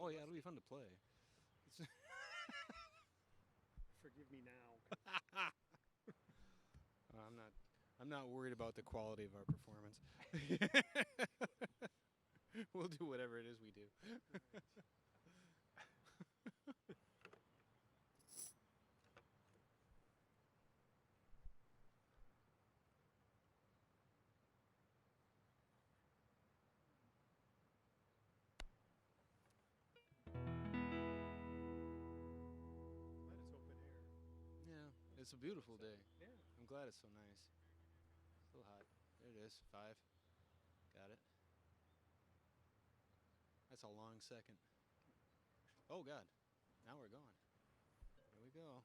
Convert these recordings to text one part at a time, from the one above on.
Oh yeah, it'll be fun to play. Forgive me now. I'm not worried about the quality of our performance. We'll do whatever it is we do. Glad it's open air. Yeah, it's a beautiful day. Yeah. I'm glad it's so nice. So hot. There it is. 5. Got it. That's a long second. Oh God. Now we're going. Here we go.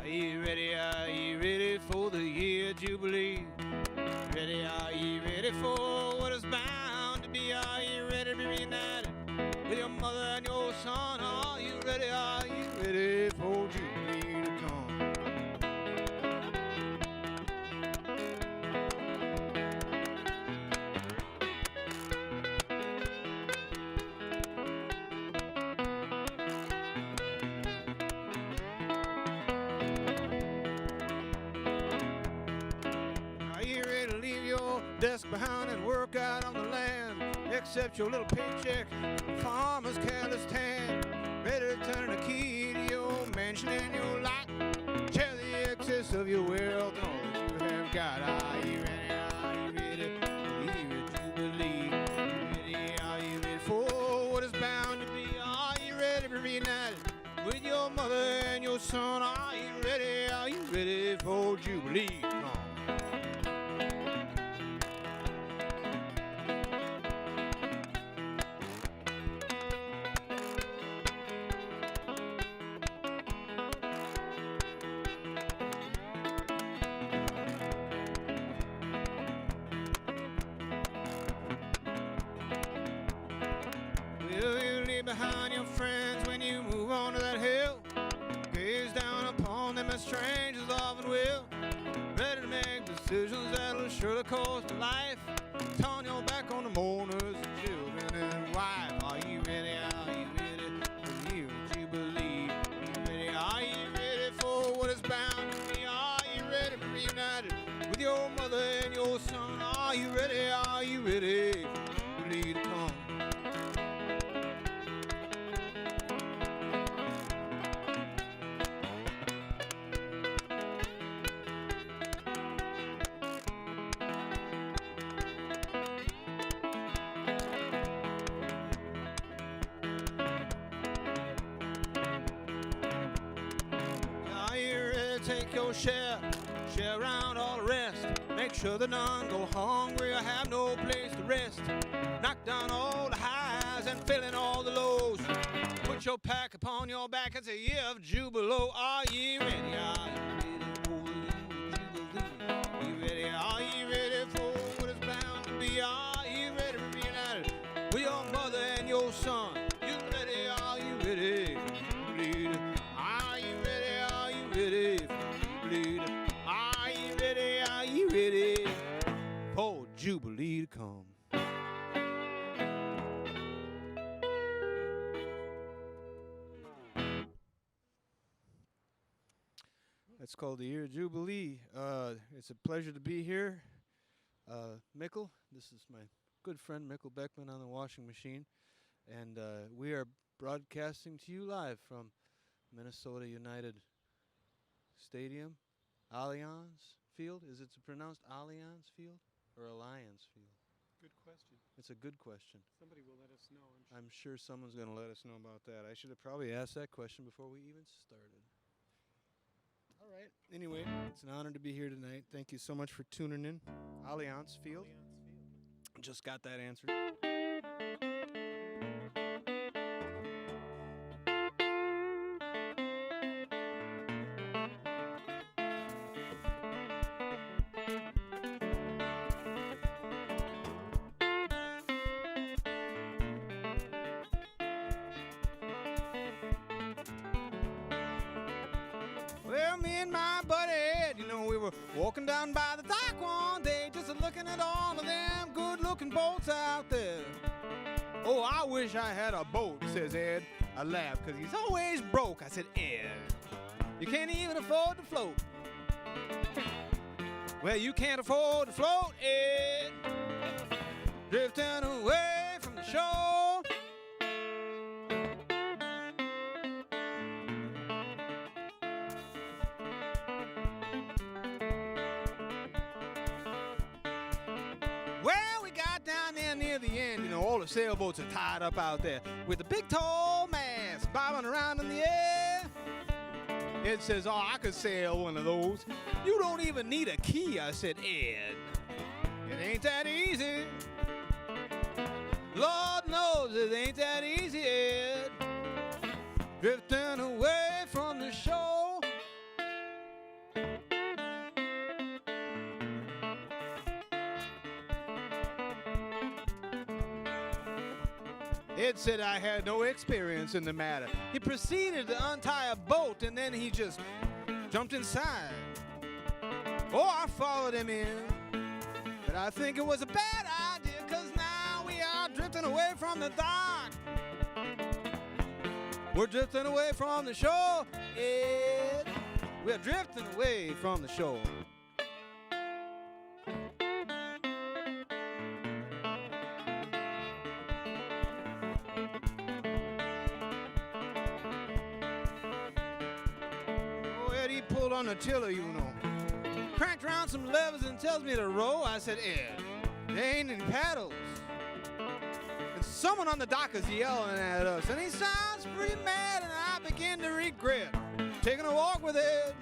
Are you ready for the year jubilee? Are you ready for what is bound to be? Are you ready to be reunited with your mother and your son? Are you ready for jubilee to come? Desk behind and work out on the land. Accept your little paycheck, farmer's careless hand. Ready to turn a key to your mansion and your lot. Share the excess of your wealth and all that you have got. Are you ready? Are you ready? Believe it, you believe. Are you ready for what is bound to be? Are you ready to be reunited with your mother and your son? Are you ready? Are you ready for jubilee? Come on. Behind your friends when you move on to that hill. Gaze down upon them as strangers often will. Ready to make decisions that'll surely cost a life. Turn your back on the mourners, children and wife. Are you ready? Are you ready for the year of jubilee? Are you ready for what is bound to be? Are you ready to be reunited with your mother and your son? Are you ready? Are you ready for jubilee to come? Share around all the rest. Make sure that none go hungry or have no place to rest. Knock down all the highs and fill in all the lows. Put your pack upon your back. It's a year of jubilee. Are you ready? Are you ready for the jubilee? Are you ready? Are you ready for what is bound to be? Are you ready to be reunited with your mother and your son? You ready? Are you ready for jubilee? Are you ready? Are you ready? Are you ready? Are you ready for jubilee to come? That's called the Year of Jubilee. It's a pleasure to be here. Mikkel, this is my good friend Mikkel Beckman on the washing machine. And we are broadcasting to you live from Minnesota United Stadium. Allianz Field? Is it pronounced Allianz Field or Alliance Field? Good question. It's a good question. Somebody will let us know. I'm sure someone's going to let us know about that. I should have probably asked that question before we even started. All right. Anyway, it's an honor to be here tonight. Thank you so much for tuning in. Allianz Field. Allianz Field. Just got that answered. Well, me and my buddy Ed, you know, we were walking down by the dock one day, just looking at all of them good-looking boats out there. Oh, I wish I had a boat, says Ed. I laughed, because he's always broke. I said, Ed, you can't even afford to float. Well, you can't afford to float, Ed, drifting away from the shore. Well, we got down there near the end, you know, all the sailboats are tied up out there with the big tall masts bobbing around in the air. Ed says, oh, I could sail one of those. You don't even need a key. I said, Ed, it ain't that easy. Lord knows it ain't that easy, Ed, drifting away from the shore. Ed said I had no experience in the matter. He proceeded to untie a boat, and then he just jumped inside. Oh, I followed him in, but I think it was a bad idea, because now we are drifting away from the dock. We're drifting away from the shore, Ed. We're drifting away from the shore. Pulled on the tiller, you know. Cranked around some levers and tells me to row. I said, Ed, there ain't any paddles. And someone on the dock is yelling at us, and he sounds pretty mad, and I begin to regret taking a walk with Ed.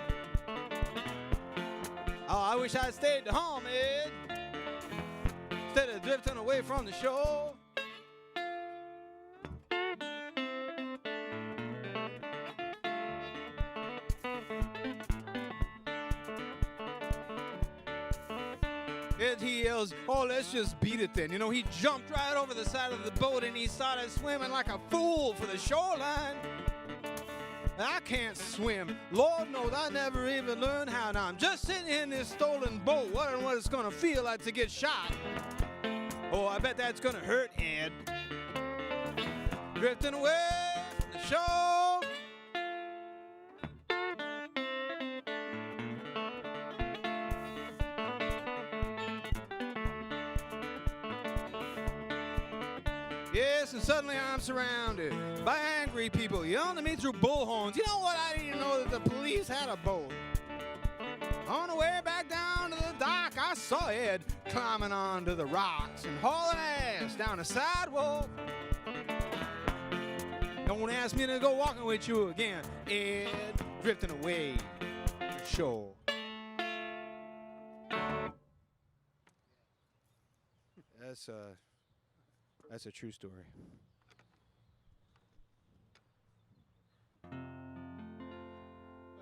Oh, I wish I'd stayed at home, Ed, instead of drifting away from the shore. Ed, he yells, oh, let's just beat it then. You know, he jumped right over the side of the boat and he started swimming like a fool for the shoreline. I can't swim. Lord knows I never even learned how. Now I'm just sitting in this stolen boat wondering what it's going to feel like to get shot. Oh, I bet that's going to hurt, Ed. Drifting away from the shore. Yes, and suddenly I'm surrounded by angry people yelling at me through bullhorns. You know what? I didn't even know that the police had a boat. On the way back down to the dock, I saw Ed climbing onto the rocks and hauling ass down the sidewalk. Don't ask me to go walking with you again, Ed, drifting away from the shore. That's a true story. Oh,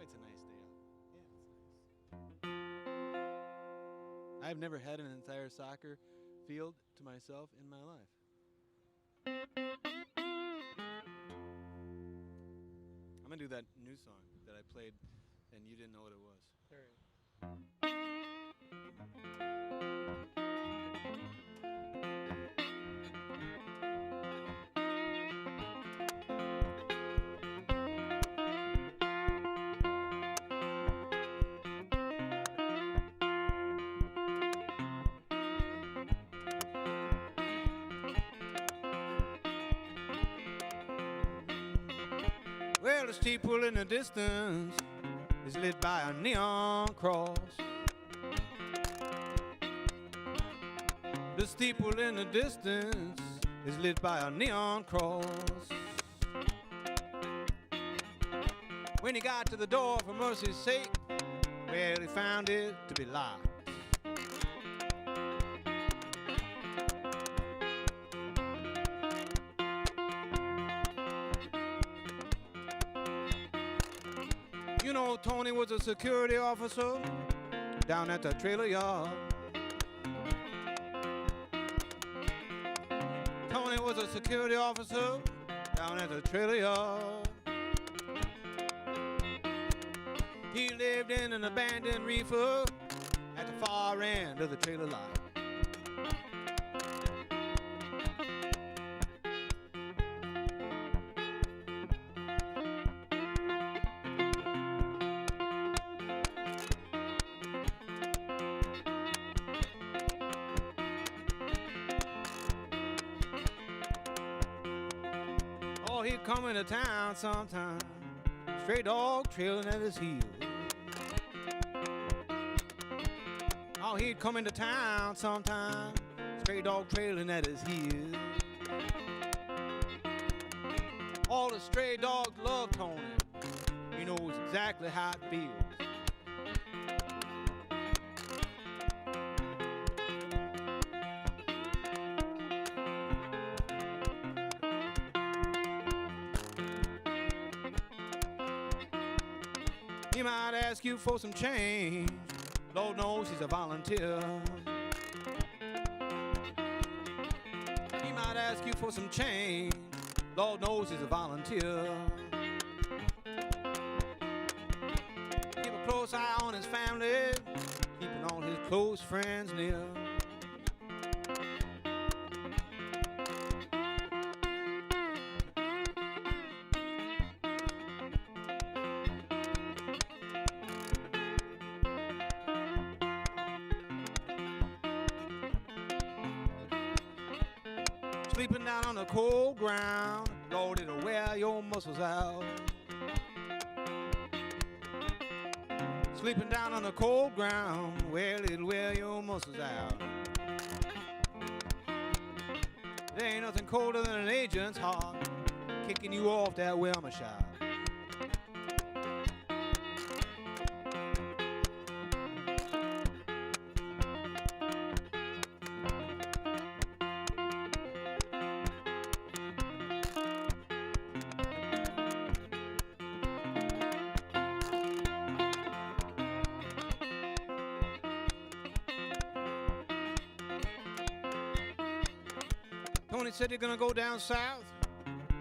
it's a nice day out. Yeah, it's nice. I've never had an entire soccer field to myself in my life. I'm gonna do that new song that I played and you didn't know what it was. All right. Well, the steeple in the distance is lit by a neon cross. The steeple in the distance is lit by a neon cross. When he got to the door, for mercy's sake, well, he found it to be locked. You know, Tony was a security officer down at the trailer yard. Tony was a security officer down at the trailer yard. He lived in an abandoned reefer at the far end of the trailer lot. Oh, he'd come into town sometime, stray dog trailing at his heels. Oh, he'd come into town sometime, stray dog trailing at his heels. All the stray dogs love Tony. He knows exactly how it feels. He might ask you for some change. Lord knows he's a volunteer. He might ask you for some change. Lord knows he's a volunteer. Keep a close eye on his family, keeping all his close friends near. Sleeping down on the cold ground, Lord, it'll wear your muscles out. Sleeping down on the cold ground, well, it'll wear your muscles out. There ain't nothing colder than an agent's heart, kicking you off that Wilma shot. Tony said they're gonna go down south,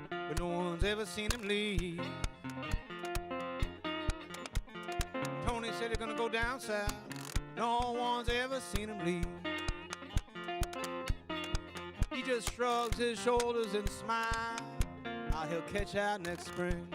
but no one's ever seen him leave. Tony said they're gonna go down south, no one's ever seen him leave. He just shrugs his shoulders and smiles. How he'll catch out next spring.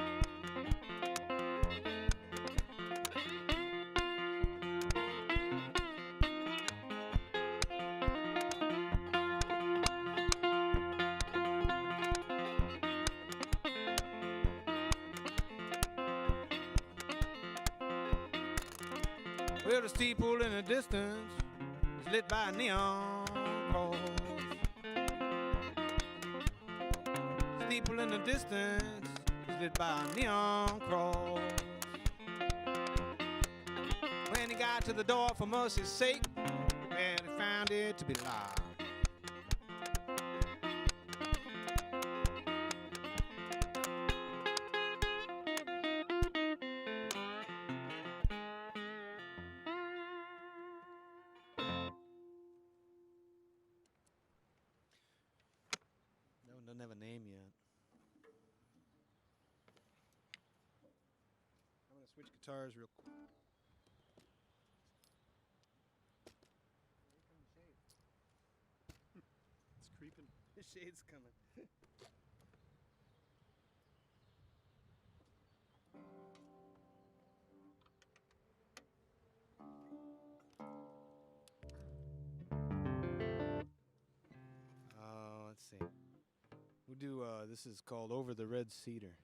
Well, the steeple in the distance is lit by a neon cross. Steeple in the distance is lit by a neon cross. When he got to the door for mercy's sake, well, he found it to be locked. Doesn't have a name yet. I'm gonna switch guitars real quick. It's creeping. The shade's coming. Let's see. We'll do, this is called Over the Red Cedar.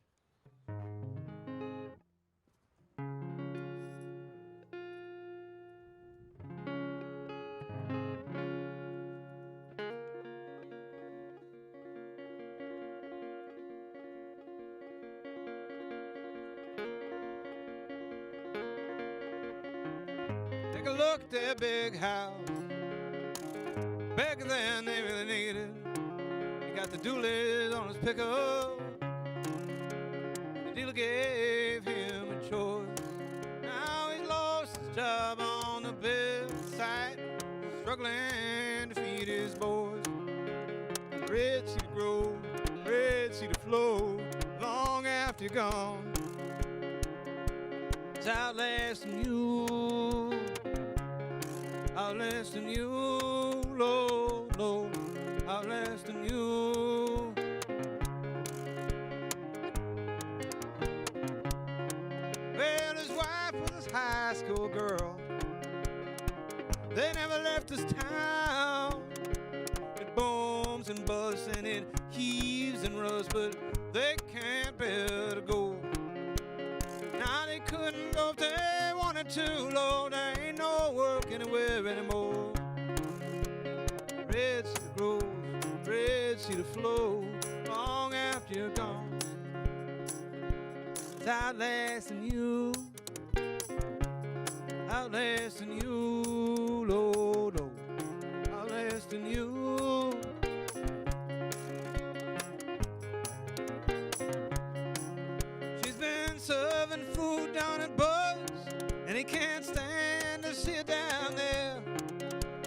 Take a look at their big house, bigger than they really needed. He got the dualies on his pickup. The dealer gave him a choice. Now he's lost his job on the bedside, struggling to feed his boys. Red cedar grow, red cedar flow, long after you're gone. It's outlasting you, outlasting you, Lord, Lord, outlasting you. Well, his wife was a high school girl. They never left this town. It booms and busts and it heaves and rusts, but they can't bear to go. Now they couldn't go if they wanted to, Lord. There ain't no work anywhere anymore. Red cedar grows, red cedar flows, long after you're gone. It's outlasting you, outlasting you, Lord, oh, outlasting you. She's been serving food down at Buzz, and he can't stand to sit down there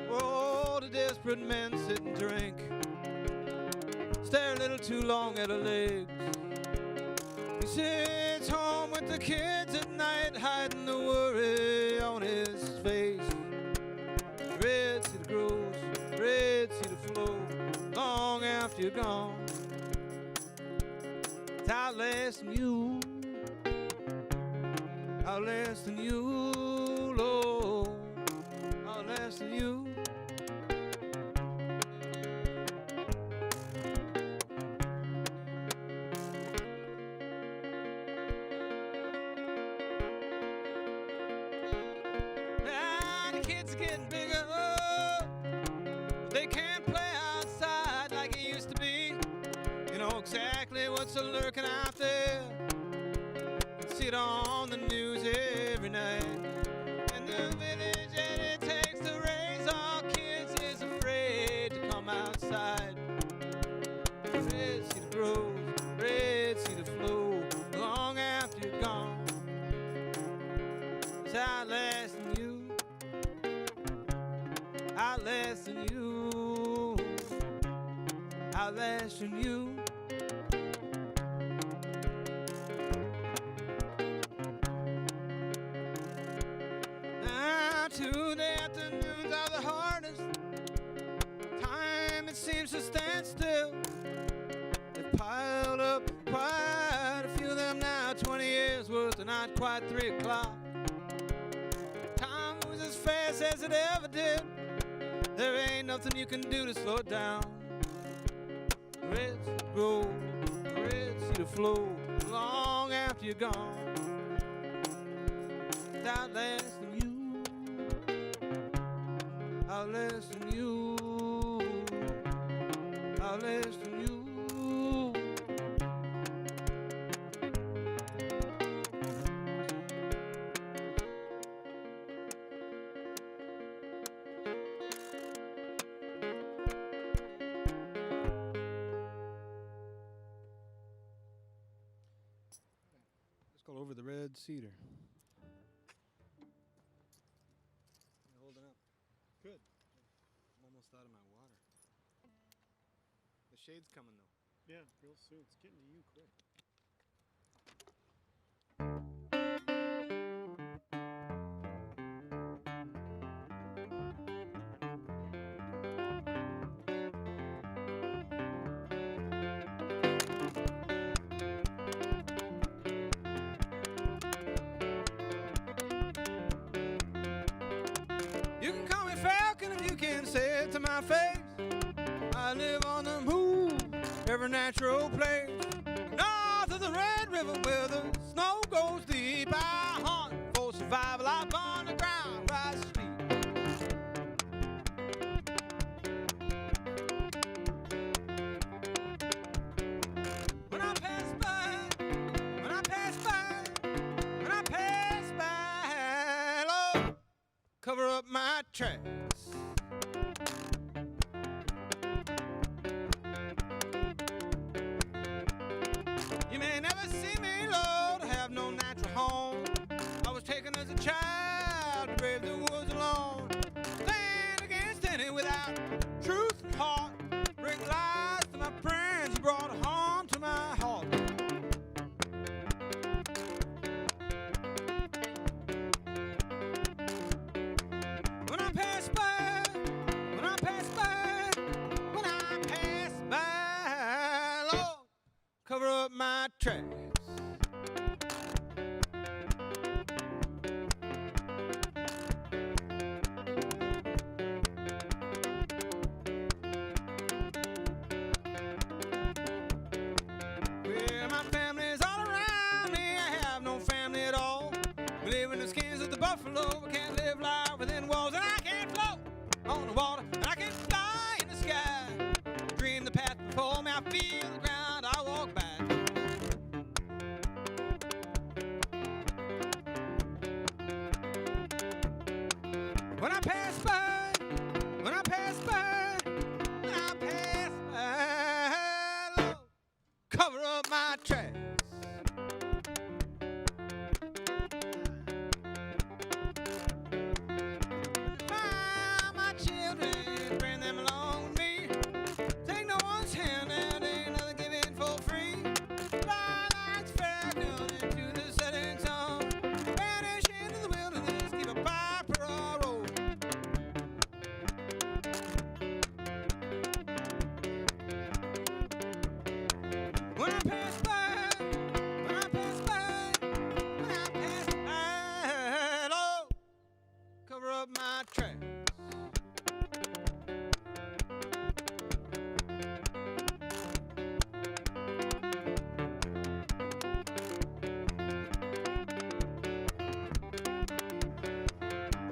where all the desperate men sit and drink, stare a little too long at her legs. He sits home with the kids at night, hiding the worry on his face. Red cedar grows, red cedar flows, long after you're gone. It's outlasting you, outlasting you, Lord, outlasting you. Now the kids are getting bigger, but they can't play outside like it used to be. You know exactly what's lurking out there. See it on the news every night. And the village that it takes to raise our kids is afraid to come outside. Red cedar grows, red cedar flows, long after you're gone. It's outlasting you, outlasting you, outlasting you. Now Tuesday afternoons are the hardest time, it seems to stand still. They've piled up quite a few of them now, 20 years worth of not quite 3 o'clock. Time moves as fast as it ever did. There ain't nothing you can do to slow it down. Red cedar grows, red cedar flows, long after you're gone. It's outlasting you, outlasting you, outlasting you. Let's go over the red cedar. You holding up? Good. I'm almost out of my water. The shade's coming though. Yeah, real soon. It's getting to you quick. You can call me Falcon if you can say it to my face. I live on the move, every natural place. North of the Red River where the snow goes deep, I hunt for survival. I on the ground, rise steep. When I pass by, when I pass by, when I pass by, Lord, cover up my tracks. You may never see me, Lord, I have no natural home. I was taken as a child to brave the woods alone. Stand against any without truth and heart. Bring lies to my friends, brought harm to my heart. tracks. Well, my family's all around me. I have no family at all. We live in the skins of the buffalo. We can't live life within walls, and I can't float on the water, and I can't fly in the sky. Dream the path before me. I feel the ground I walk by. When I pass by, when I pass by, when I pass by, Lord, cover up my tracks. Find my children, bring them along with me. Take no one's hand, and ain't nothing given for free. Fly like falcon into the setting sun. Vanish into the wilderness, keep a piper a roll. When I pass by, when I pass by, when I pass by, Lord, cover up my tracks.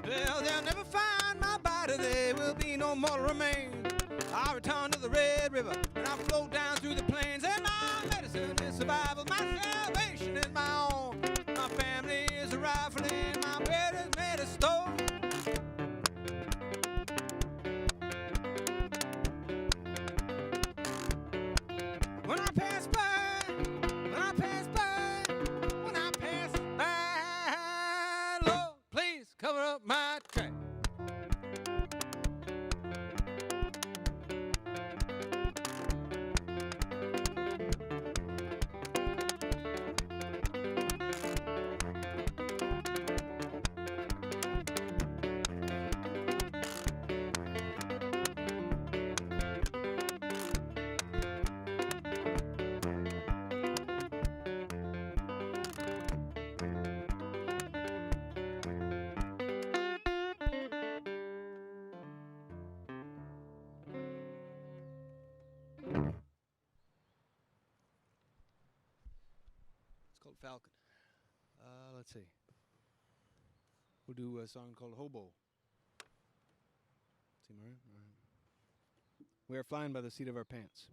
Well, they'll never find my body, there will be no mortal remains. I return to the Red River, and I float down through the plains, and my medicine is survival, my salvation is my own. My family is a rifle, and my bread is made of stone. When I pass by, when I pass by, when I pass by, Lord, please cover up my tracks. It's called Falcon. Let's see. We'll do a song called Hobo. Seem all right? All right. We are flying by the seat of our pants.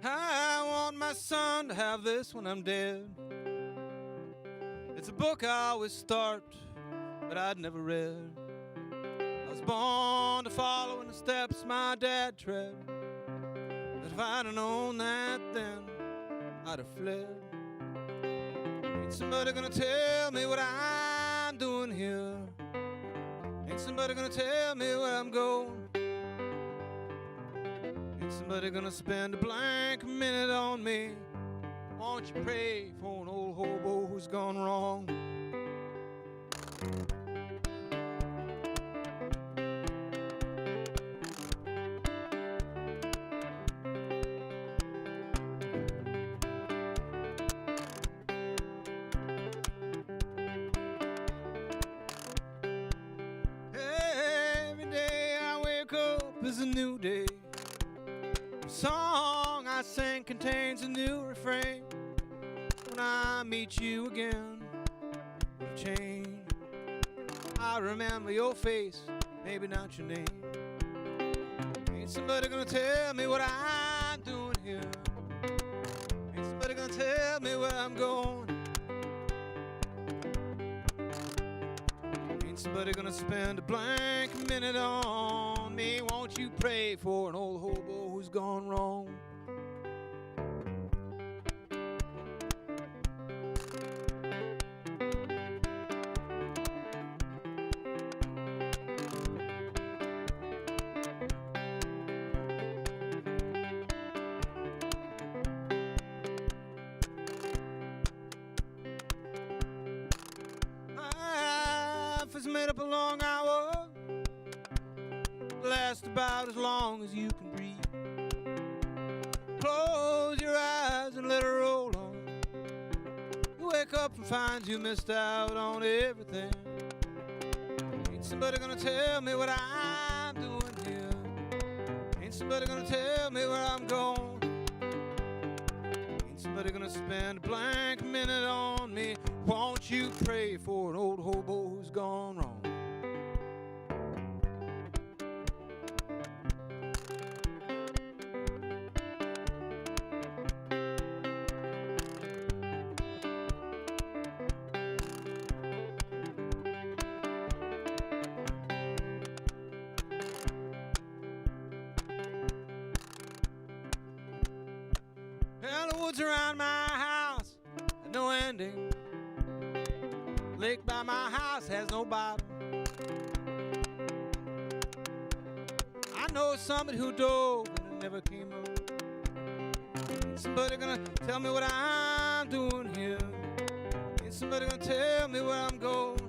I want my son to have this when I'm dead. It's a book I always start, but I'd never read. I was born to follow in the steps my dad tread. But if I'd have known that then, I'd have fled. Ain't somebody gonna tell me what I'm doing here? Ain't somebody gonna tell me where I'm going? Ain't somebody gonna spend a blank minute on me? Won't you pray for an old hobo who's gone wrong? Every day I wake up is a new day. The song I sing contains a new refrain. When I meet you again, it'll change. I remember your face, maybe not your name. Ain't somebody gonna tell me what I'm doing here? Ain't somebody gonna tell me where I'm going? Ain't somebody gonna spend a blank minute on me? Won't you pray for an old hobo who's gone wrong? about as long as you can breathe. Close your eyes and let her roll on. You wake up and find you missed out on everything. Ain't somebody gonna tell me what I'm doing here. Ain't somebody gonna tell me where I'm going. Ain't somebody gonna spend a blank minute on me. Won't you pray for an old hobo who's gone wrong? Well, the woods around my house have no ending. Lake by my house has no bottom. I know somebody who dove and it never came up. Ain't somebody gonna tell me what I'm doing here. Ain't somebody gonna tell me where I'm going.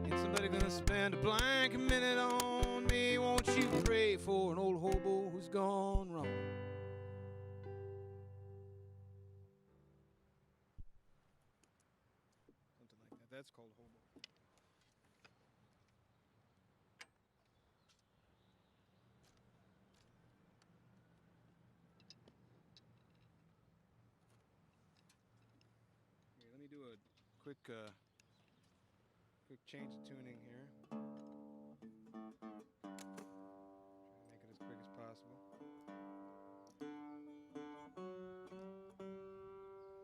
Ain't somebody gonna spend a blank minute on me. Won't you pray for an old hobo who's gone wrong? That's called hobo. Okay, let me do a quick change of tuning here. Try to make it as quick as possible.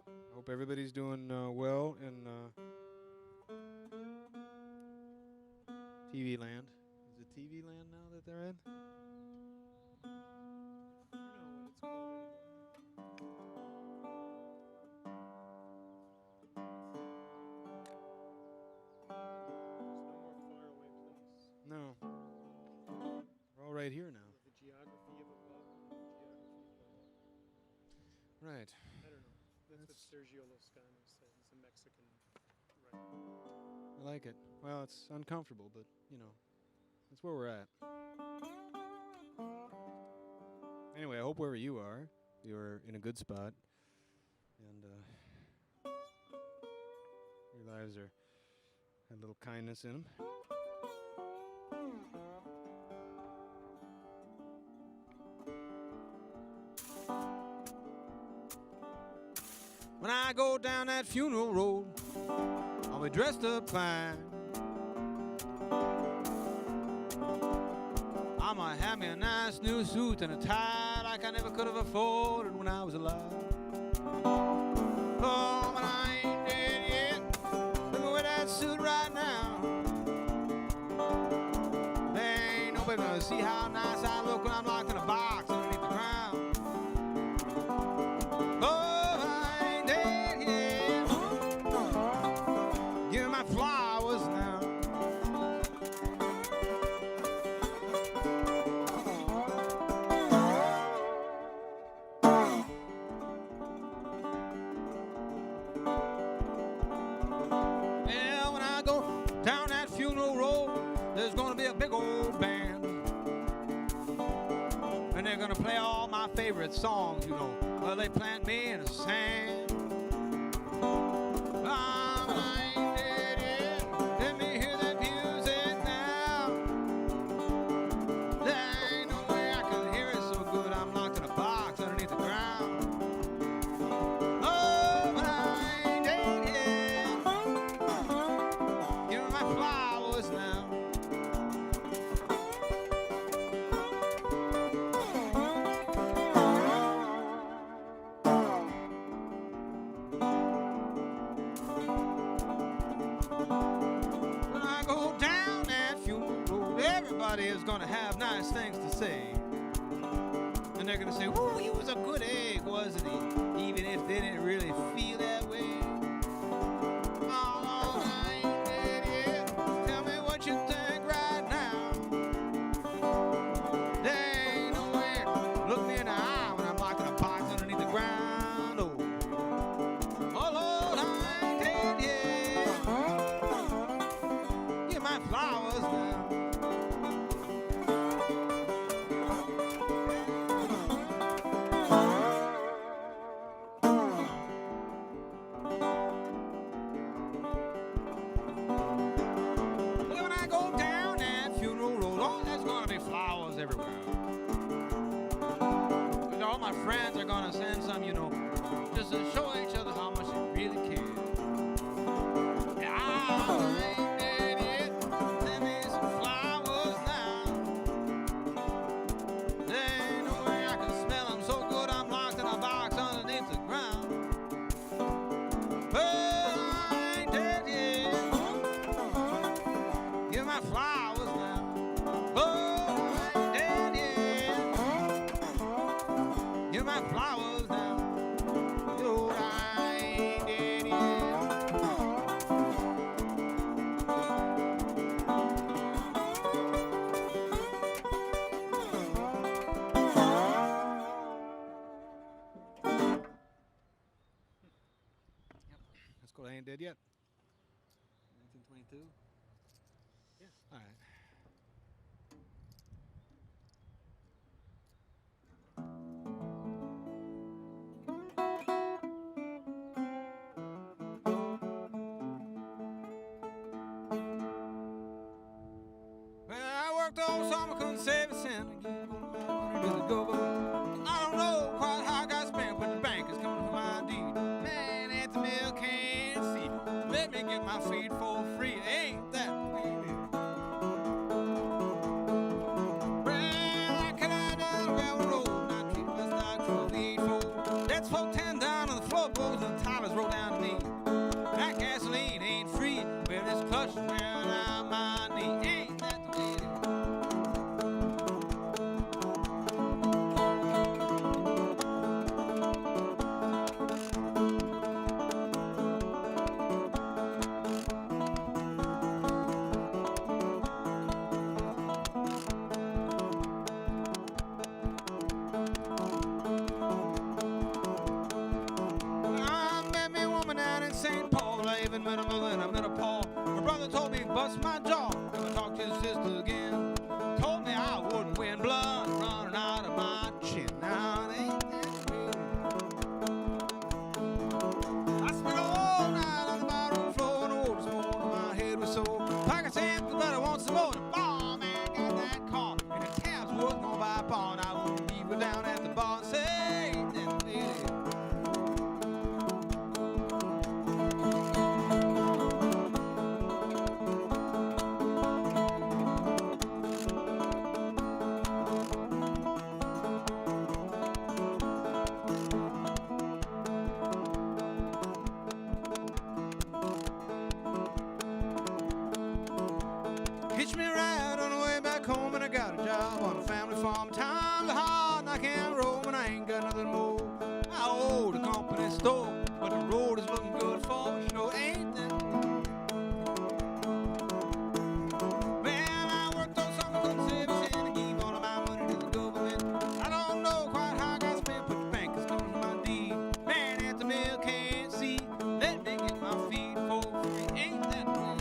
I hope everybody's doing well in TV land. Is it TV land now that they're in? No, it's cold anymore. There's no more faraway place. No. We're all right here now. The geography of a pub. Right. I don't know. That's what Sergio Loscano said. He's a Mexican writer. I like it. Well, it's uncomfortable, but, you know, that's where we're at. Anyway, I hope wherever you are, you're in a good spot. And your lives have a little kindness in them. When I go down that funeral road, I'll be dressed up fine. I might have me a nice new suit and a tie like I never could have afforded when I was alive. Oh, but I ain't dead yet. Let me wear that suit right now. There ain't nobody gonna see how nice I look when I'm locked in a box underneath the ground. Oh, I ain't dead yet. Give me my flowers now. Well, when I go down that funeral road, there's gonna be a big old band. And they're gonna play all my favorite songs, you know. Well, they plant me in the sand. I ain't dead yet. Let me hear that music now. There ain't no way I can hear it so good. I'm locked in a box underneath the ground. Oh, but I ain't dead yet. Give me my flowers now. When I go down that funeral road, everybody is gonna have nice things to say. And they're gonna say, "Ooh, he was a good egg, wasn't he?" Even if they didn't really feel that way. Oh, I ain't dead yet. Tell me what you think right now. There ain't no way. Look me in the eye when I'm locked in a box underneath the ground. Oh Lord, I ain't dead yet. Give my flowers now. And all my friends are gonna send some, you know, just to show each other how much they really care. I ain't dead yet. Send me some flowers now. There ain't no way I can smell them so good I'm locked in a box underneath the ground. But I ain't dead yet. Give my flowers now. Oh, I ain't dead yet. Give my flowers now. Oh, I ain't dead yet. Let's go. I ain't dead yet. 1922. Yeah. All right. Well, I worked all summer, couldn't save a cent. I don't know quite how I got spent, but the bank is coming for my deed. Man at the mill can't see. Let me get my feed for free. Ain't that the way it is? Well, I can I down the railroad, not keep my stock for the 8-4. That's 410 down on the floorboards and the tires roll down to me. That gasoline ain't free, but this clutch is wearing out my knee. Ain't that the way it is? I met me a woman down in St. Paul. I even met a mother and I met a Paul. My brother told me bust my jaw. Never talk to his sister again. Told me I wouldn't win, blood running out of my chin. Now it ain't that way. I spent all night on the bathroom floor and all this morning my head was sore. Pockets empty, but I want some more. The bar man got that car and the tabs wasn't on by a bar. And I wouldn't leave her down at the bar and say, ain't that the way it is? Hitched me a ride on the way back home and I got a job on a family farm. Times are hard and I can't roam and I ain't got nothing more. I owe the company store, but the road is looking good for me. Sure ain't that the way? Man, I worked all summer, couldn't save a cent and gave all of my money to the government. I don't know quite how I got spent, but the bank is coming for my deed. Man at the mill can't see. Let me get my feed for free. Ain't that the way?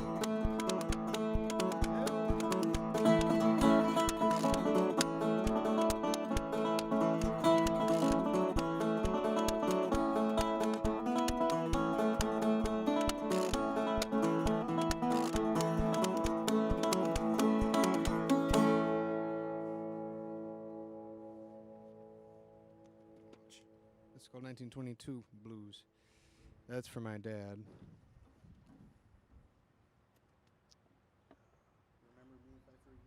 It's called 1922 Blues. That's for my dad. Remember me if I forget?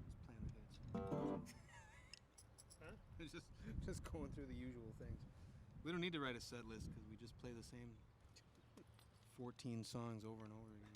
Just playing the hits. Huh? It's just going through the usual things. We don't need to write a set list because we just play the same 14 songs over and over again.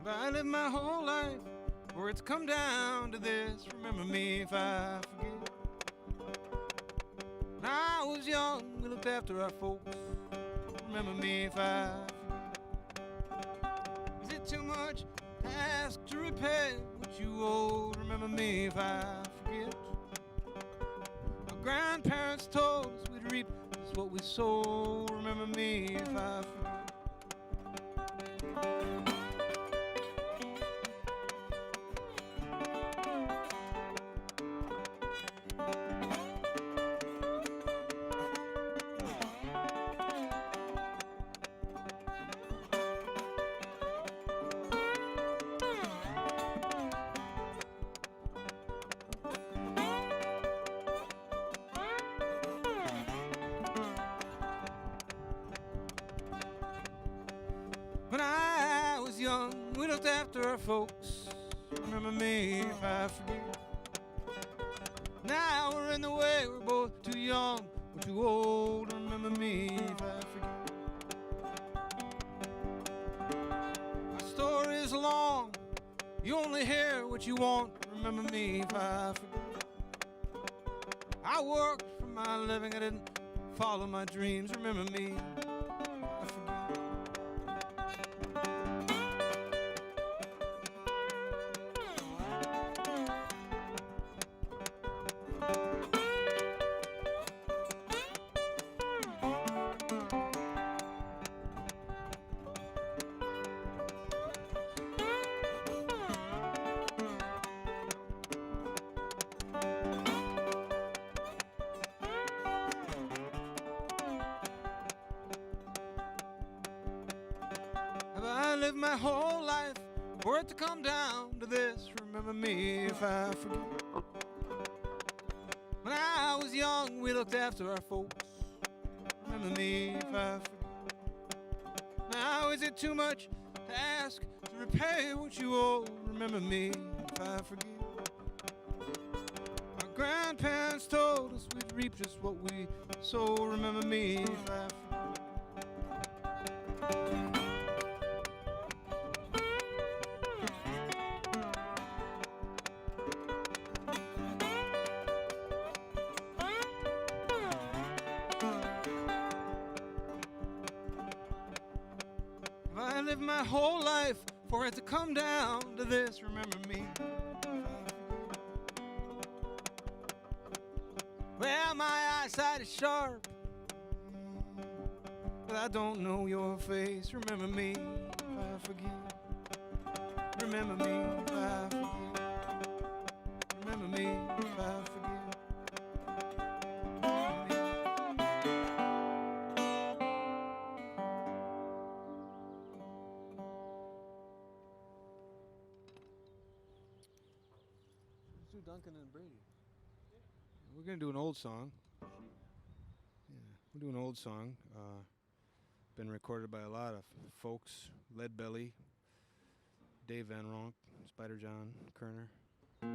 But I lived my whole life for it to come down to this. Remember me if I forget. When I was young, we looked after our folks. Remember me if I forget. Is it too much to ask to repay what you owed? Remember me if I forget. Our grandparents told us we'd reap just what we sow. Remember me if I forget. When I was young, we looked after our folks. Remember me if I forget. Now we're in the way, we're both too young, we're too old. Remember me if I forget. Our story is long, you only hear what you want. Remember me if I forget. I worked for my living, I didn't follow my dreams. Remember me if I forget. I lived my whole life for it to come down to this. Remember me if I forget. When I was young, we looked after our folks. Remember me if I forget. Now is it too much to ask to repay what you owe? Remember me if I forget. Our grandparents told us we'd reap just what we sow. Remember me if I forget. I lived my whole life for it to come down to this. Remember me. Well, my eyesight is sharp, but I don't know your face. Remember me if I forget. Remember me if I forget. Remember me if I forget. Duncan and Brady. We're gonna do an old song. Yeah, we'll do an old song. Been recorded by a lot of folks: Lead Belly, Dave Van Ronk, Spider John, Kerner. I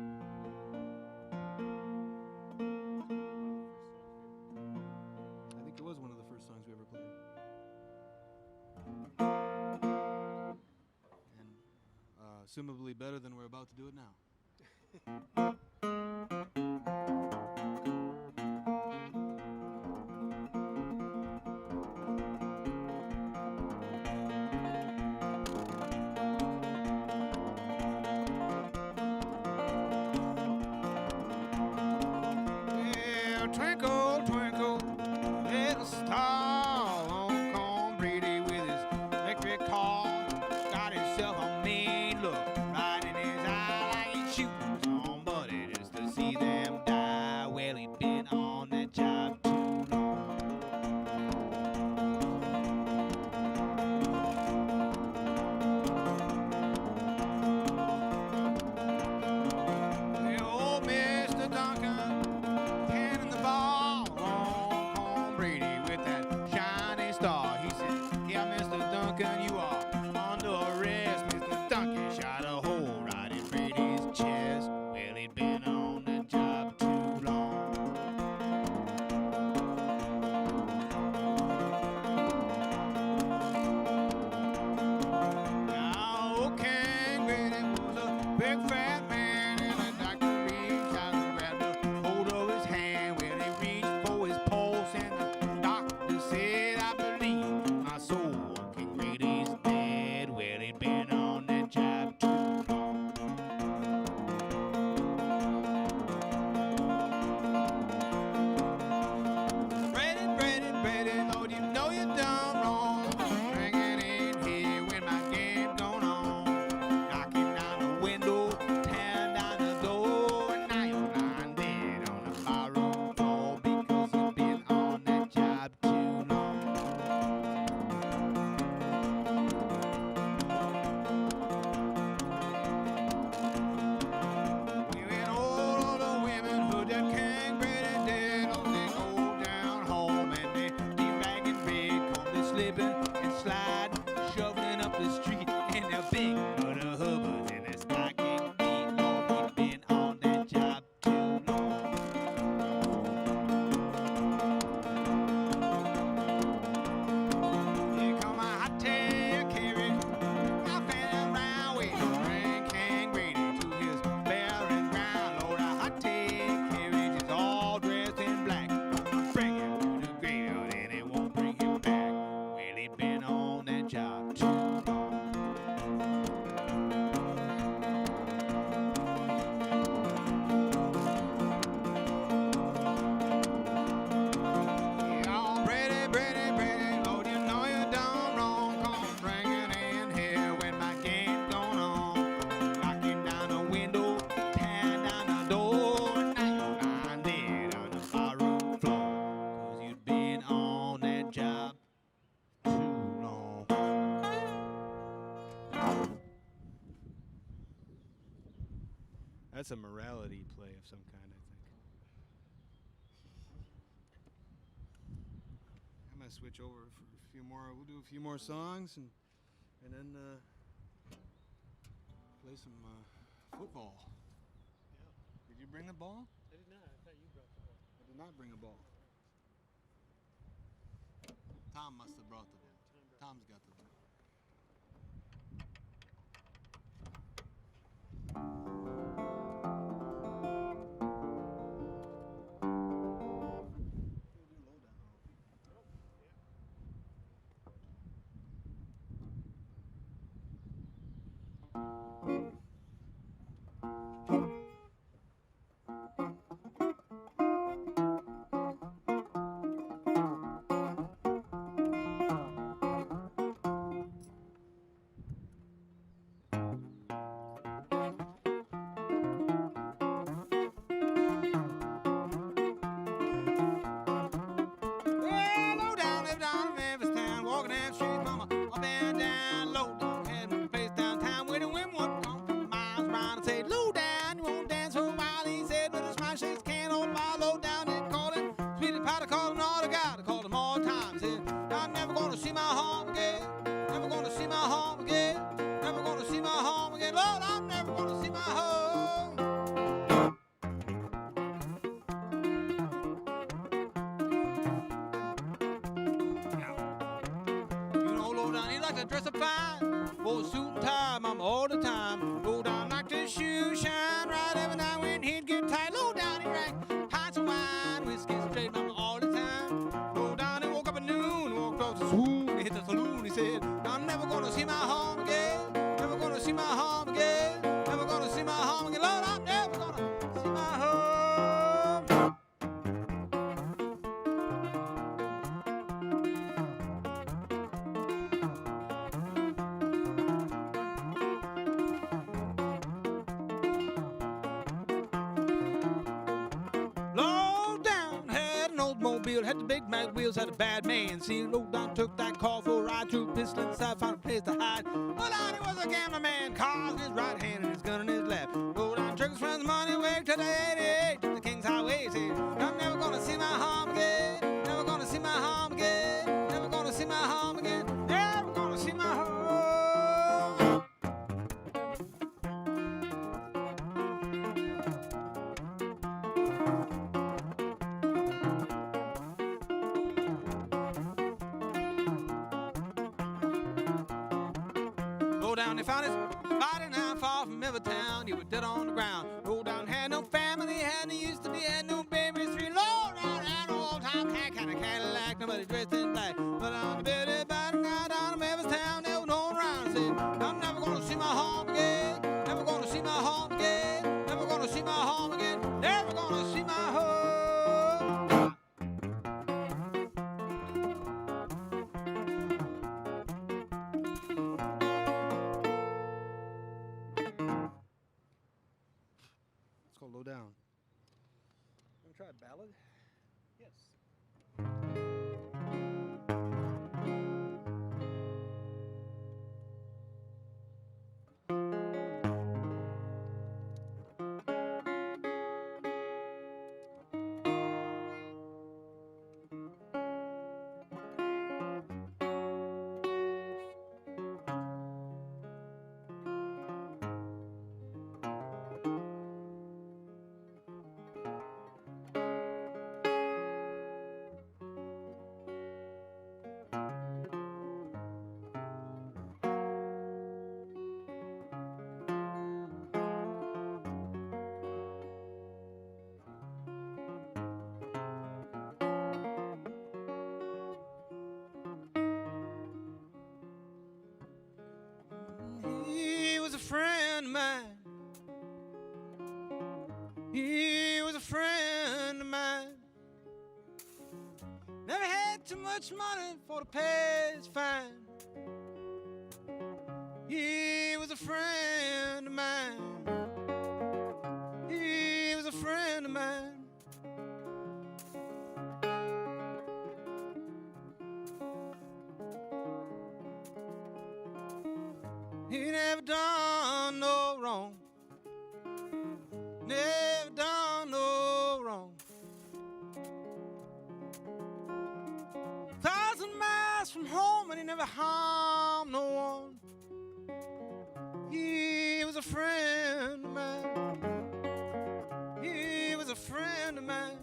think it was one of the first songs we ever played, and assumably better than we're about to do it now. Twinkle, twinkle, little star, long Con Brady with his electric car got himself a mean look right in his eye like he's shooting somebody big fat man, and the doctor reached out and grabbed a hold of his hand. Well, he reached for his pulse, and the doctor said, I believe my soul. King Grady's dead. Well, he'd been on that job too long. Brady, Lord, you know you done wrong. Bringing in here when my game going on. Knocking down the window, tearing down the door. Now you're lying dead on the barroom floor because you've been on that job too long. We went all the women who that King Brady did. Oh, they go down home and they be bagging big, come they slipping and sliding, shoveling up the street in their big little hubbas and it's stocking feet. Lord, he's been on that job too long. Here come my hot tail carriage, walking around waiting to bring King Brady to his burying ground. Lord, a hot tail carriage is all dressed in black. Bring him to the graveyard and it won't bring him back. Well, he been on that job too long. Yeah, Brady, Lord, you know you done wrong. Come bringing in here when my game's going on. Knocking down the window, tearing down the door. Now you're lying dead on the barroom floor 'cause you've been on that job too long. That's a morality play of some kind, I think. I'm gonna switch over for a few more. We'll do a few more songs and then play some football. Yeah. Did you bring the ball? I did not. I thought you brought the ball. I did not bring a ball. Tom must have brought the ball. Tom's got the ball. Well, low down, live down in Memphis town, walking down the street, mama, up and down, low down, had a place downtown where the women would come from miles around and say, low down, you won't dance for a while. He said, with a smile, shakes can hold by, low down, they called him, sweetie pie, called him all the guy, called him all the time. Said, I'm never gonna see my home again, never gonna see my home again, never gonna see my home again, Lord, I'm never gonna see my home. You know, low down, he like to dress up fine. Wore a suit and tie, mama, all the time. Low down like his shoes shine right every night when he'd get tight. Low down, he drank pints of wine, whiskey straight, mama, all the time. Low down, he woke up at noon, walked off the swoon, he hit the saloon. He said, I'm never gonna see my home again, never gonna see my home again, never gonna see my home again. Lord, I'm never gonna see my home. Low down had an Oldsmobile, had the big mag wheels, had a bad man. See, low down took that car for a ride through pistol inside, found a place to hide. Low down he was a gambling man, cars in his right hand and his gun in his left. Low down took his friend's money away to the 88, to the King's Highway. See, I'm never gonna see my home again, never gonna see my home again, never gonna see my home again, never gonna see my home. Low down, they found his body now far from Evertown. He was dead on the ground. Low down, had no family, had no used to be, had no baby. Three low down, had no old-time cat, kind of Cadillac, nobody dressed in black. But on the bed, body now down in Evertown, there was no one around. I said, I'm never gonna see my home again. Never gonna see my home again. Never gonna see my home again. Never gonna see my home. Let's go low down. Want to try a ballad? Yes. He was a friend of mine. He was a friend of mine. Never had too much money for to pay his fine. He was a friend of mine. He was a friend of mine. He never done no wrong. Never done no wrong. 1,000 miles from home and he never harmed no one. He was a friend of mine. He was a friend of mine.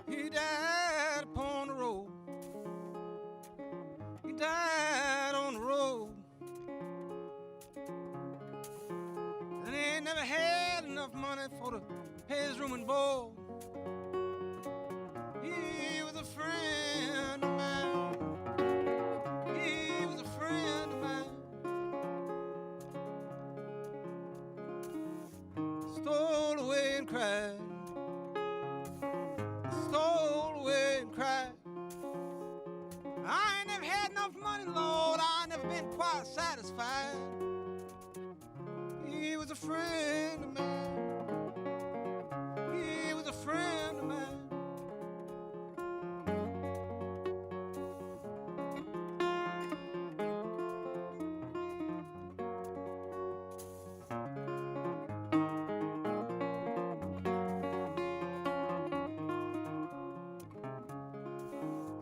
He died upon the road. He died on the road. And he ain't never had enough money for to pay his room and board. He was a friend of mine. He was a friend of mine. Stole away and cried. Stole away and cried. I ain't never had enough money, Lord. I ain't never been quite satisfied. He was a friend of mine. He was a friend of mine.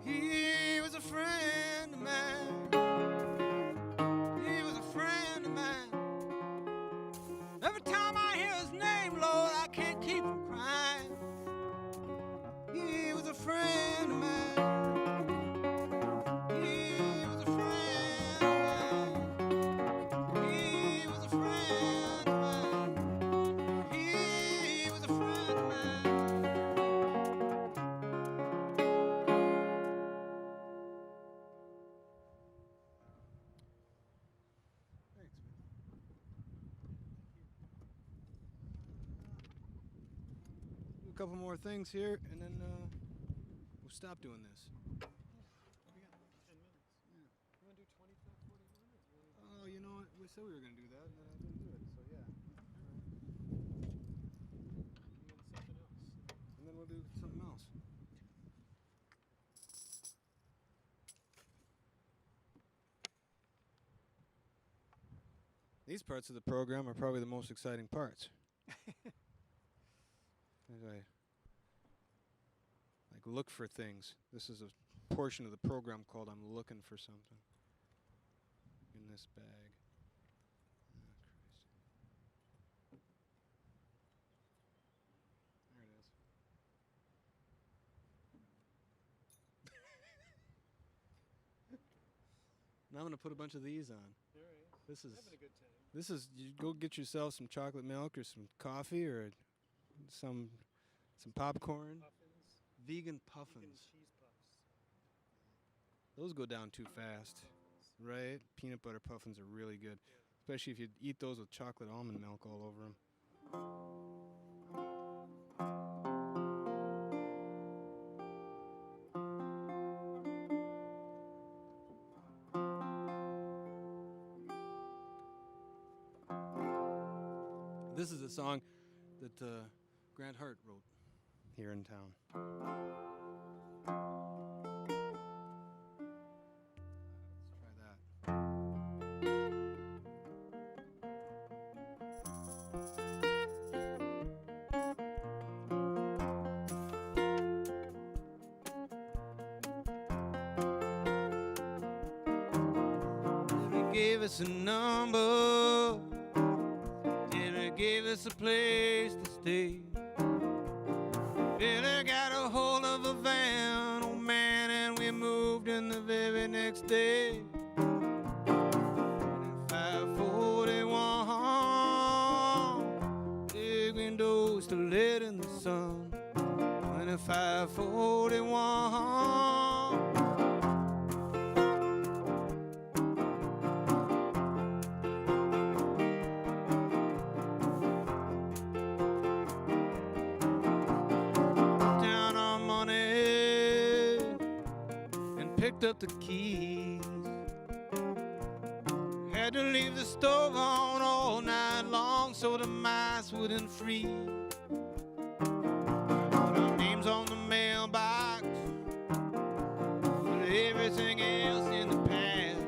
He was a friend of mine. He was a friend of mine. Every time I hear his name, Lord, I can't keep from crying. He was a friend of mine. He was a friend of mine. He was a friend of mine. He was a friend of mine. Thanks, man. Do a couple more things here, and then we'll stop doing this. We got 10 minutes. Yeah. You want to do 25, 40 minutes? Oh, you know what? We said we were going to do that, and then I didn't do it. So yeah. And then something else. And then we'll do something else. These parts of the program are probably the most exciting parts. As I look for things. This is a portion of the program called I'm Looking for Something in this bag. And I'm gonna put a bunch of these on. All right. This is Having a good time. this is you go get yourself some chocolate milk or some coffee or some popcorn. Puffins. Vegan Vegan puffins. cheese puffs. Those go down too fast, right? Peanut butter puffins are really good, especially if you eat those with chocolate almond milk all over them. This is a song that Grant Hart wrote here in town. Let's try that. They gave us a number. Gave us a place to stay. Billy got a hold of a van, oh man, and we moved in the very next day. 2541, big windows to let in the sun. 2541. Picked up the keys. Had to leave the stove on all night long so the mice wouldn't freeze. Put our names on the mailbox, but everything else in the past.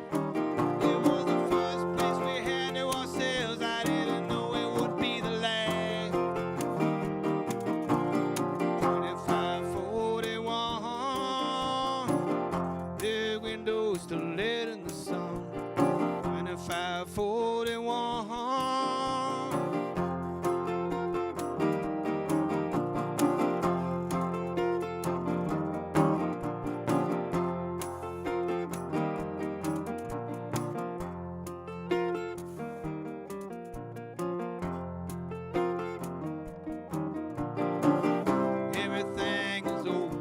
It was the first place we had to ourselves. I didn't know it would be the last. 2541, big windows to let in the sun. 2541. Everything is over.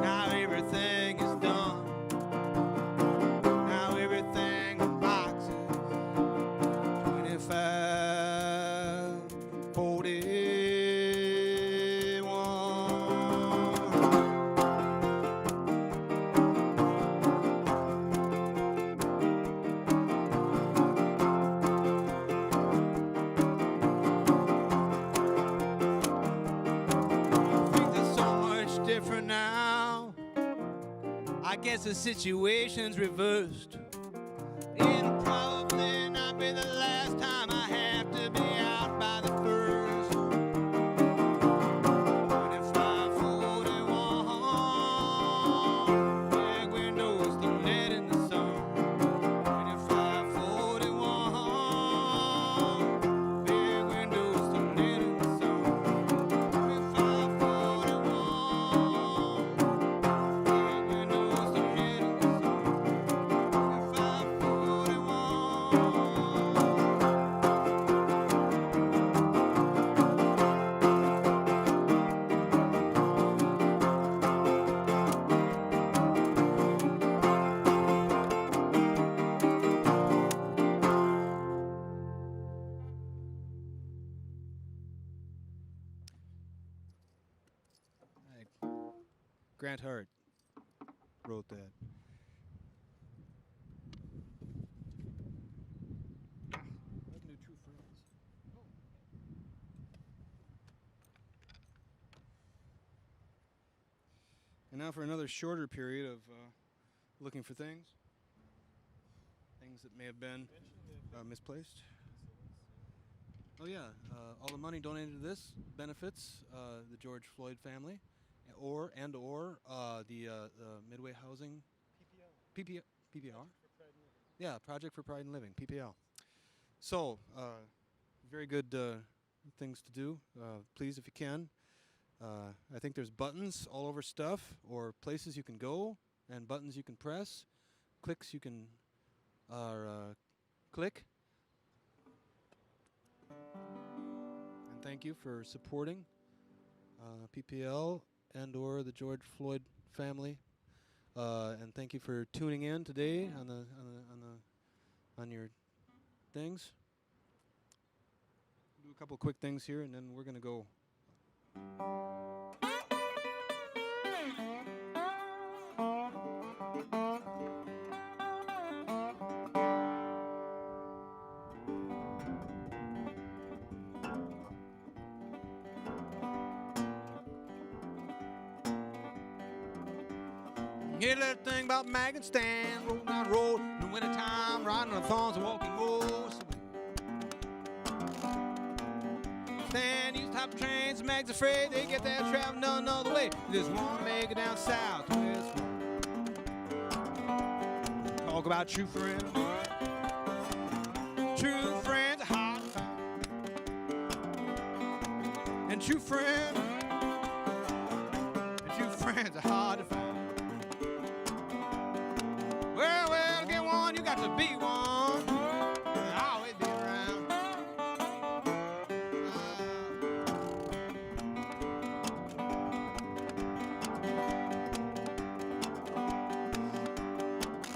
Now everything is done. Now everything in boxes. 2541. Things are so much different now. I guess the situation's reversed. It'll probably not be the last time I have to be out by the first. 2541, big windows to let in the sun. 2541, big windows to let in the sun. 2541, big windows to let in the sun. 2541. Grant Hart wrote that. I can do True Friends. And now for another shorter period of looking for things that may have been misplaced. Oh yeah, all the money donated to this benefits the George Floyd family, or the Midway Housing PPR. Yeah, Project for Pride and Living, PPL. So, very good things to do. Please, if you can. I think there's buttons all over stuff, or places you can go, and buttons you can press. clicks you can click. And thank you for supporting PPL and or the George Floyd family. And thank you for tuning in today on your things. Do a couple quick things here, and then we're gonna go. Hear that thing about Mag and Stan, rolling down the road in the wintertime, riding on the thorns and walking most. Stan used to hop trains, Mag's afraid they get that traveling done another way. They just want to make it down south. Talk about true friends. True friends are hard to find. And true friends are hard to find. Well, get one, you got to be one. I'll always be around.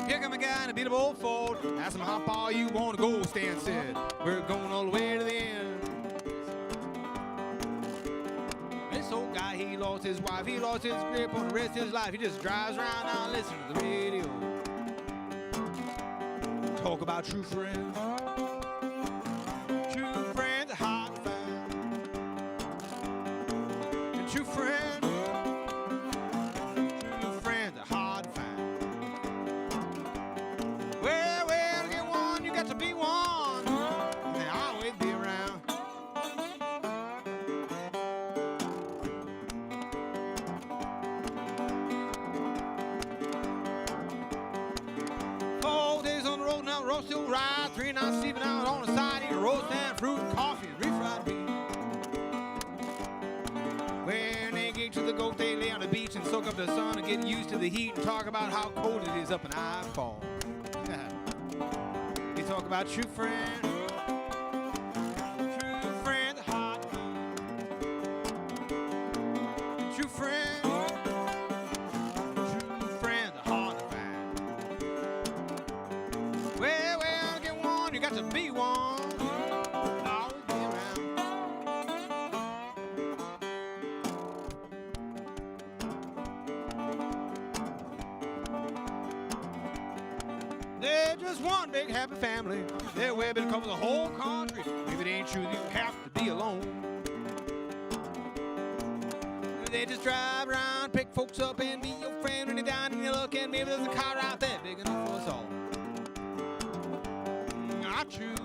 Here come a guy in a beat up old Ford. Ask him how far you want to go, Stan said. We're going all the way to the end. This old guy, he lost his wife. He lost his grip on the rest of his life. He just drives around now and listens to the radio. Talk about true friends. True friends are hard to find. And true friends are hard to find. Well, get one, you got to be one. And they'll always be around. Roast still ride, 3 nights sleeping out on the side, eating roast and fruit and coffee and refried beans. When they get to the goat, they lay on the beach and soak up the sun and get used to the heat and talk about how cold it is up in Ipal. They talk about true friends. True friends are hard to find. True friends. To be one, always be around. They're just one big happy family. Their web covers the whole country. If it ain't true, you have to be alone. They just drive around, pick folks up, and be your friend when you're down and you look, and maybe there's a car out there big enough for us all. True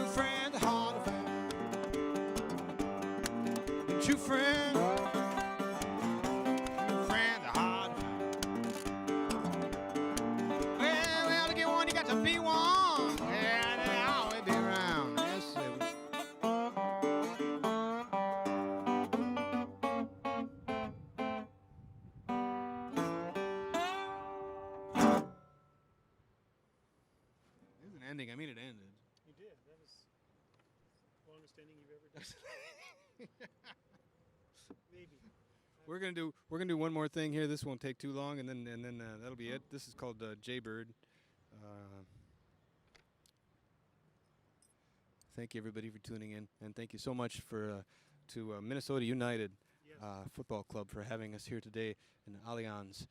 friends are hard to find. And true friends are hard to find. Well, to get one, you got to be one. Yeah, they'll always be around. Yes, they will. Ending. I mean, it ended. You did. That was the longest ending you've ever done. Maybe. We're gonna do one more thing here. This won't take too long, and then that'll be it. This is called Jaybird. Thank you everybody for tuning in, and thank you so much for to Minnesota United Football Club for having us here today in Allianz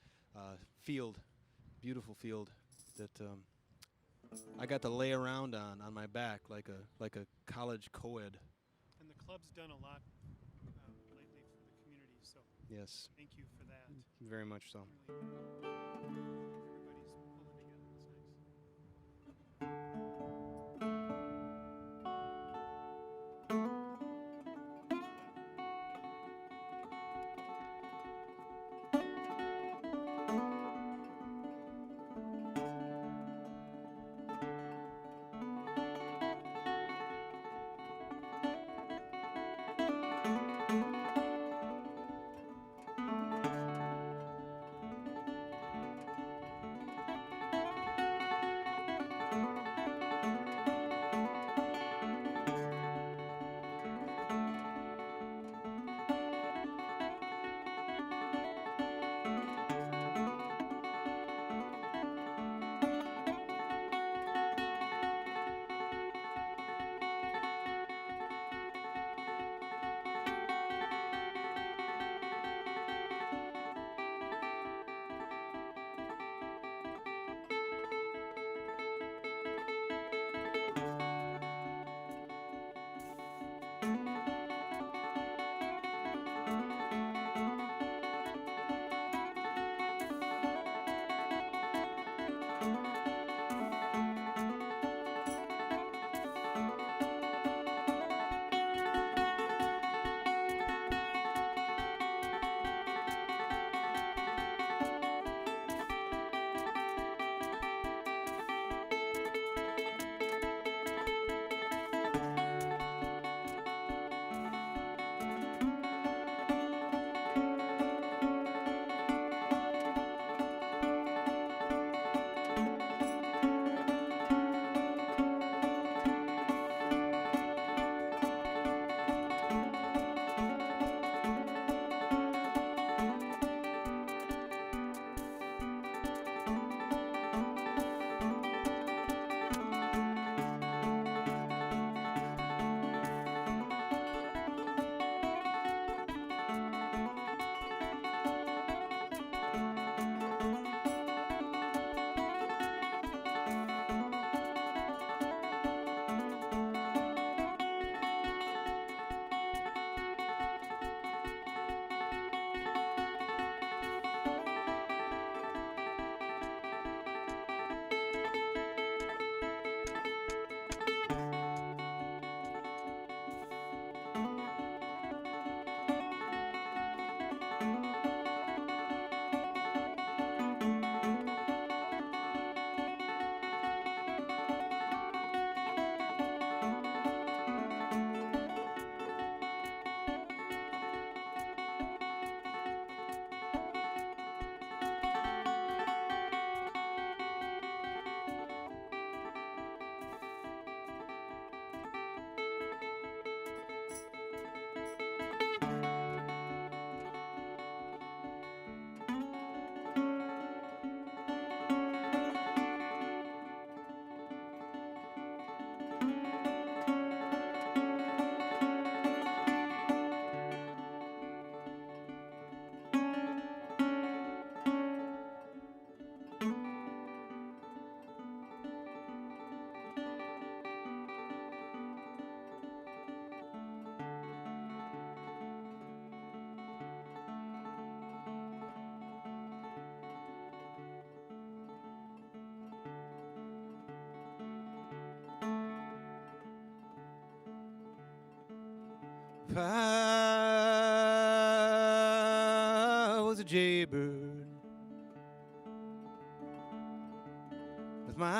field, beautiful field that. I got to lay around on my back like a college co-ed. And the club's done a lot lately for the community, so yes. Thank you for that. Very much so. If I was a jaybird with my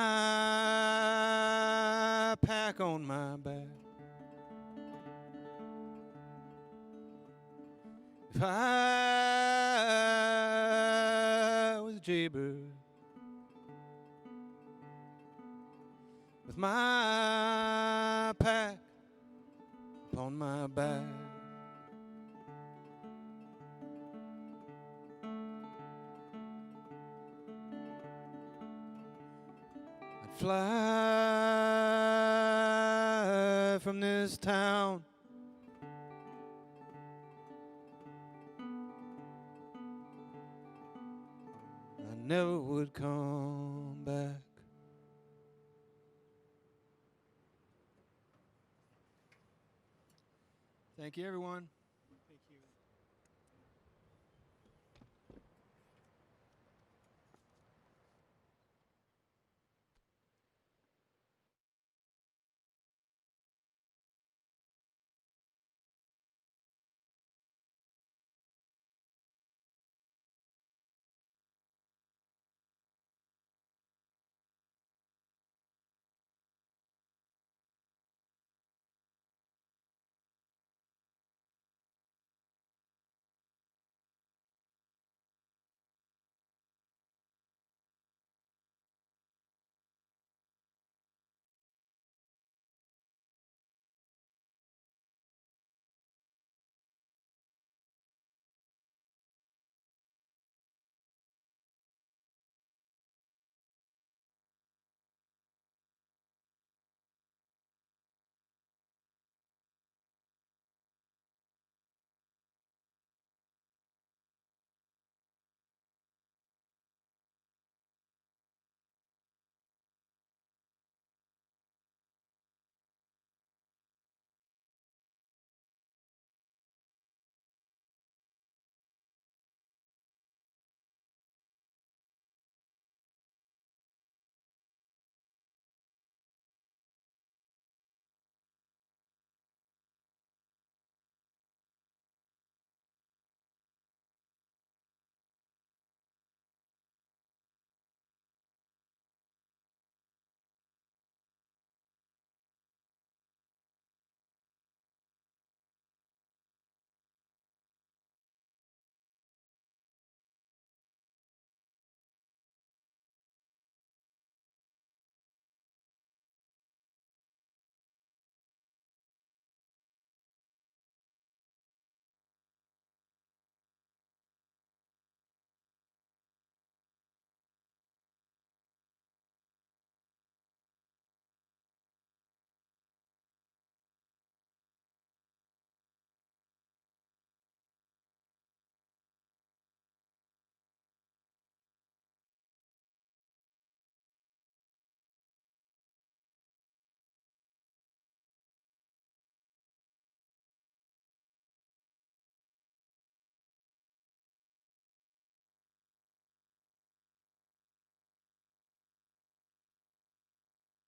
pack on my back, if I was a jaybird with my pack upon my back, I'd fly from this town I never would come back. Thank you, everyone.